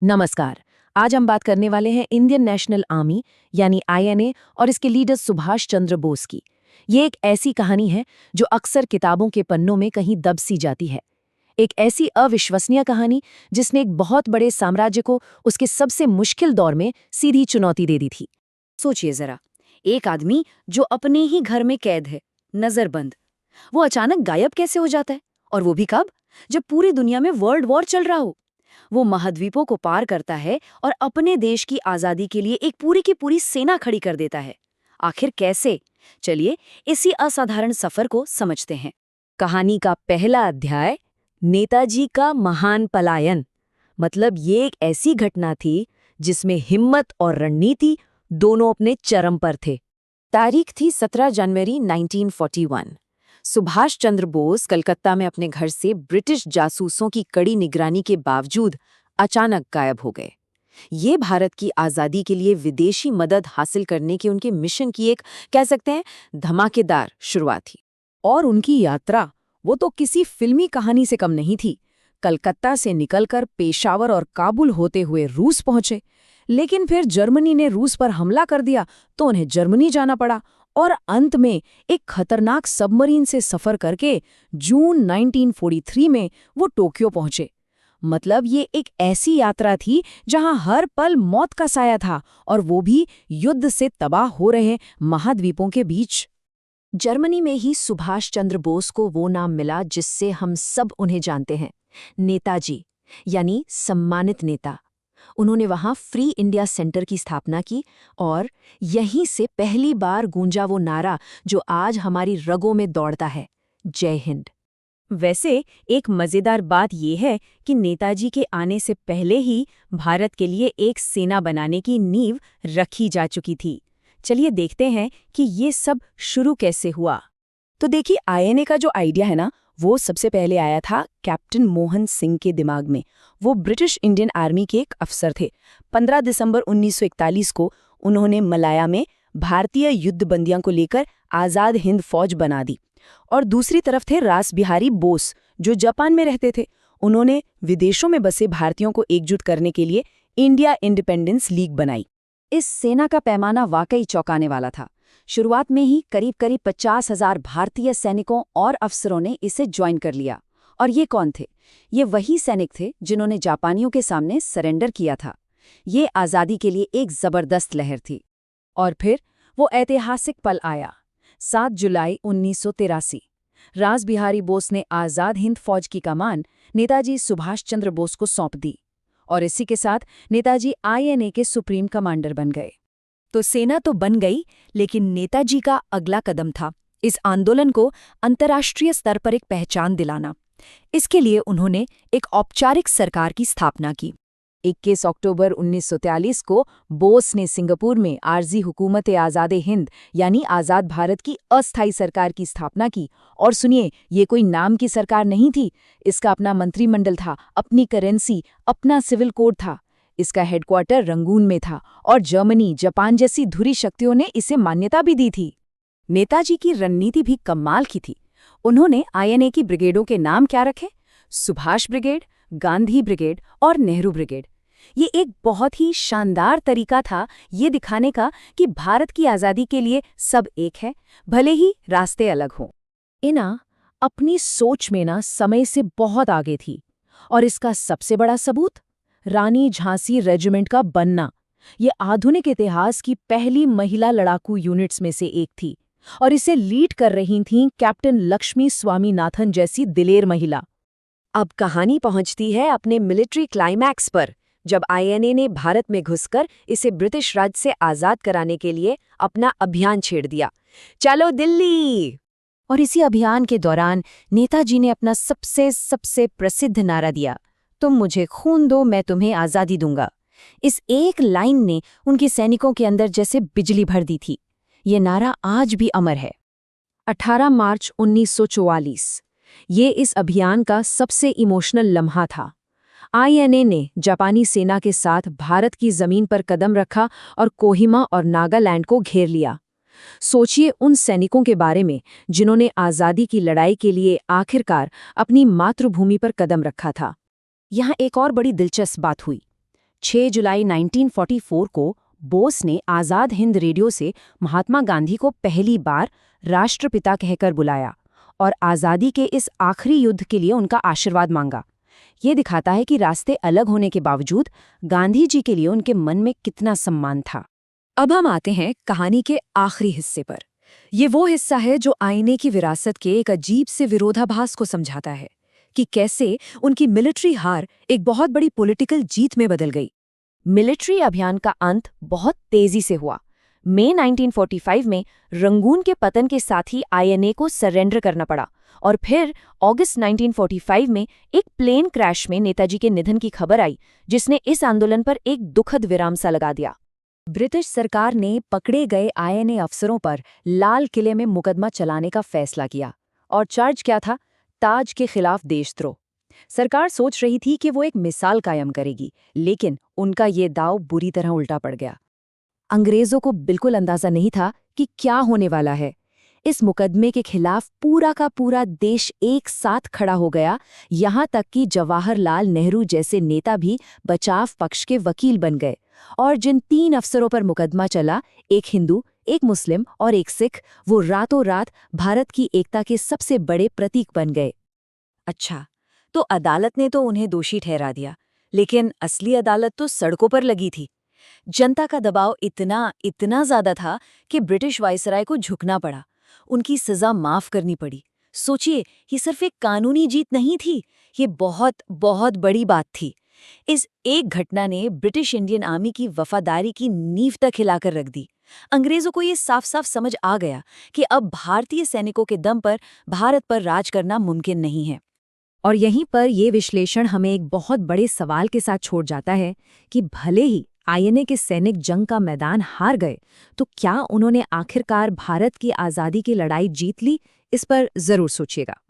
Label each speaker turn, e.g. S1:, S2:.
S1: नमस्कार। आज हम बात करने वाले हैं इंडियन नेशनल आर्मी यानी आईएनए और इसके लीडर सुभाष चंद्र बोस की। ये एक ऐसी कहानी है जो अक्सर किताबों के पन्नों में कहीं दब सी जाती है। एक ऐसी अविश्वसनीय कहानी जिसने एक बहुत बड़े साम्राज्य को उसके सबसे मुश्किल दौर में सीधी चुनौती दे दी थी।
S2: सोचिए जरा, एक आदमी जो अपने ही घर में कैद है, नजरबंद, वो अचानक गायब कैसे हो जाता है? और वो भी कब? जब पूरी दुनिया में वर्ल्ड वॉर चल रहा हो। वो महाद्वीपों को पार करता है और अपने देश की आजादी के लिए एक पूरी की पूरी सेना खड़ी कर देता है। आखिर कैसे? चलिए इसी असाधारण सफर को समझते हैं।
S1: कहानी का पहला अध्याय, नेताजी का महान पलायन। मतलब ये एक ऐसी घटना थी जिसमें हिम्मत और रणनीति दोनों अपने चरम पर थे। तारीख थी 17 जनवरी 1941। सुभाष चंद्र बोस कलकत्ता में अपने घर से ब्रिटिश जासूसों की कड़ी निगरानी के बावजूद अचानक गायब हो गए। ये भारत की आज़ादी के लिए विदेशी मदद हासिल करने के उनके मिशन की एक, कह सकते हैं, धमाकेदार शुरुआत थी। और उनकी यात्रा वो तो किसी फिल्मी कहानी से कम नहीं थी। कलकत्ता से निकलकर पेशावर और काबुल होते हुए रूस पहुंचे, लेकिन फिर जर्मनी ने रूस पर हमला कर दिया तो उन्हें जर्मनी जाना पड़ा और अंत में एक खतरनाक सबमरीन से सफर करके जून 1943 में वो टोक्यो पहुंचे। मतलब ये एक ऐसी यात्रा थी जहां हर पल मौत का साया था, और वो भी युद्ध से तबाह हो रहे महाद्वीपों के बीच। जर्मनी में ही सुभाष चंद्र बोस को वो नाम मिला जिससे हम सब उन्हें जानते हैं, नेताजी, यानी सम्मानित नेता। उन्होंने वहां फ्री इंडिया सेंटर की स्थापना की और यहीं से पहली बार गूंजा वो नारा जो आज हमारी रगों में दौड़ता है, जय हिंद। वैसे एक मजेदार बात यह है कि नेताजी के आने से पहले ही भारत के लिए एक सेना बनाने की नींव रखी जा चुकी थी। चलिए देखते हैं कि ये सब शुरू कैसे हुआ। तो देखिए, आईएनए का जो आइडिया है ना, वो सबसे पहले आया था कैप्टन मोहन सिंह के दिमाग में। वो ब्रिटिश इंडियन आर्मी के एक अफसर थे। 15 दिसंबर 1941 को उन्होंने मलाया में भारतीय युद्धबंदियों को लेकर आज़ाद हिंद फौज बना दी। और दूसरी तरफ थे रास बिहारी बोस, जो जापान में रहते थे। उन्होंने विदेशों में बसे भारतीयों को एकजुट करने के लिए इंडिया इंडिपेंडेंस लीग बनाई। इस सेना का पैमाना वाकई चौंकाने वाला था। शुरुआत में ही करीब 50,000 भारतीय सैनिकों और अफसरों ने इसे ज्वाइन कर लिया। और ये कौन थे? ये वही सैनिक थे जिन्होंने जापानियों के सामने सरेंडर किया था। ये आज़ादी के लिए एक जबरदस्त लहर थी। और फिर वो ऐतिहासिक पल आया, 7 जुलाई 1983। रास बिहारी बोस ने आज़ाद हिंद फौज की कमान नेताजी सुभाष चंद्र बोस को सौंप दी, और इसी के साथ नेताजी आईएनए के सुप्रीम कमांडर बन गए। तो सेना तो बन गई, लेकिन नेताजी का अगला कदम था इस आंदोलन को अंतर्राष्ट्रीय स्तर पर एक पहचान दिलाना। इसके लिए उन्होंने एक औपचारिक सरकार की स्थापना की। 21 अक्टूबर 1943 को बोस ने सिंगापुर में आरजी हुकूमत आज़ाद हिंद यानी आज़ाद भारत की अस्थायी सरकार की स्थापना की। और सुनिए, ये कोई नाम की सरकार नहीं थी। इसका अपना मंत्रिमंडल था, अपनी करेंसी, अपना सिविल कोड था। इसका हेडक्वार्टर रंगून में था और जर्मनी, जापान जैसी धुरी शक्तियों ने इसे मान्यता भी दी थी। नेताजी की रणनीति भी कमाल की थी। उन्होंने आईएनए की ब्रिगेडों के नाम क्या रखे? सुभाष ब्रिगेड, गांधी ब्रिगेड और नेहरू ब्रिगेड। ये एक बहुत ही शानदार तरीका था ये दिखाने का कि भारत की आज़ादी के लिए सब एक है, भले ही रास्ते अलग हों। इना अपनी सोच में ना समय से बहुत आगे थी। और इसका सबसे बड़ा सबूत रानी झांसी रेजिमेंट का बनना। ये आधुनिक इतिहास की पहली महिला लड़ाकू यूनिट्स में से एक थी, और इसे लीड कर रही थीं कैप्टन लक्ष्मी स्वामीनाथन जैसी दिलेर महिला। अब कहानी पहुंचती है अपने मिलिट्री क्लाइमैक्स पर, जब आईएनए ने भारत में घुसकर इसे ब्रिटिश राज से आज़ाद कराने के लिए अपना अभियान छेड़ दिया, चलो दिल्ली। और इसी अभियान के दौरान नेताजी ने अपना सबसे प्रसिद्ध नारा दिया, तुम मुझे खून दो, मैं तुम्हें आज़ादी दूंगा। इस एक लाइन ने उनके सैनिकों के अंदर जैसे बिजली भर दी थी। ये नारा आज भी अमर है। 18 मार्च 1944 ये इस अभियान का सबसे इमोशनल लम्हा था। आईएनए ने जापानी सेना के साथ भारत की जमीन पर कदम रखा और कोहिमा और नागालैंड को घेर लिया। सोचिए उन सैनिकों के बारे में जिन्होंने आज़ादी की लड़ाई के लिए आखिरकार अपनी मातृभूमि पर कदम रखा था। यहाँ एक और बड़ी दिलचस्प बात हुई।
S2: 6 जुलाई 1944 को बोस ने आज़ाद हिंद रेडियो से महात्मा गांधी को पहली बार राष्ट्रपिता कहकर बुलाया और आज़ादी के इस आखिरी युद्ध के लिए उनका आशीर्वाद मांगा। ये दिखाता है कि रास्ते अलग होने के बावजूद गांधी जी के लिए उनके मन में कितना सम्मान था।
S1: अब हम आते हैं कहानी के आखिरी हिस्से पर। ये वो हिस्सा है जो आईने की विरासत के एक अजीब से विरोधाभास को समझाता है कि कैसे उनकी मिलिट्री हार एक बहुत बड़ी पॉलिटिकल जीत में बदल गई। मिलिट्री अभियान का अंत बहुत तेजी से हुआ। मई 1945 में रंगून के पतन के साथ ही आईएनए को सरेंडर करना पड़ा और फिर अगस्त 1945 में एक प्लेन क्रैश में नेताजी के निधन की खबर आई, जिसने इस आंदोलन पर एक दुखद विराम सा लगा दिया। ब्रिटिश सरकार ने पकड़े गए आईएनए अफसरों पर लाल किले में मुकदमा चलाने का फैसला किया और चार्ज क्या था? ताज के खिलाफ देशद्रोह। सरकार सोच रही थी कि वो एक मिसाल कायम करेगी, लेकिन उनका ये दांव बुरी तरह उल्टा पड़ गया। अंग्रेजों को बिल्कुल अंदाजा नहीं था कि क्या होने वाला है। इस मुकदमे के खिलाफ पूरा का पूरा देश एक साथ खड़ा हो गया, यहाँ तक कि जवाहरलाल नेहरू जैसे नेता भी बचाव पक्ष के वकील बन गए। और जिन 3 अफसरों पर मुकदमा चला, एक हिंदू, एक मुस्लिम और एक सिख, वो रातों रात भारत की एकता के सबसे बड़े प्रतीक बन गए। अच्छा, तो अदालत ने तो उन्हें दोषी ठहरा दिया, लेकिन असली अदालत तो सड़कों पर लगी थी। जनता का दबाव इतना ज्यादा था कि ब्रिटिश वायसराय को झुकना पड़ा, उनकी सजा माफ करनी पड़ी। सोचिए, ये सिर्फ एक कानूनी जीत नहीं थी, ये बहुत बहुत बड़ी बात थी। इस एक घटना ने ब्रिटिश इंडियन आर्मी की वफादारी की नींव तक हिलाकर रख दी। अंग्रेजों को ये साफ साफ समझ आ गया कि अब भारतीय सैनिकों के दम पर भारत पर राज करना मुमकिन नहीं है। और यहीं पर ये विश्लेषण हमें एक बहुत बड़े सवाल के साथ छोड़ जाता है कि भले ही आईएनए के सैनिक जंग का मैदान हार गए, तो क्या उन्होंने आखिरकार भारत की आज़ादी की लड़ाई जीत ली? इस पर जरूर सोचिएगा।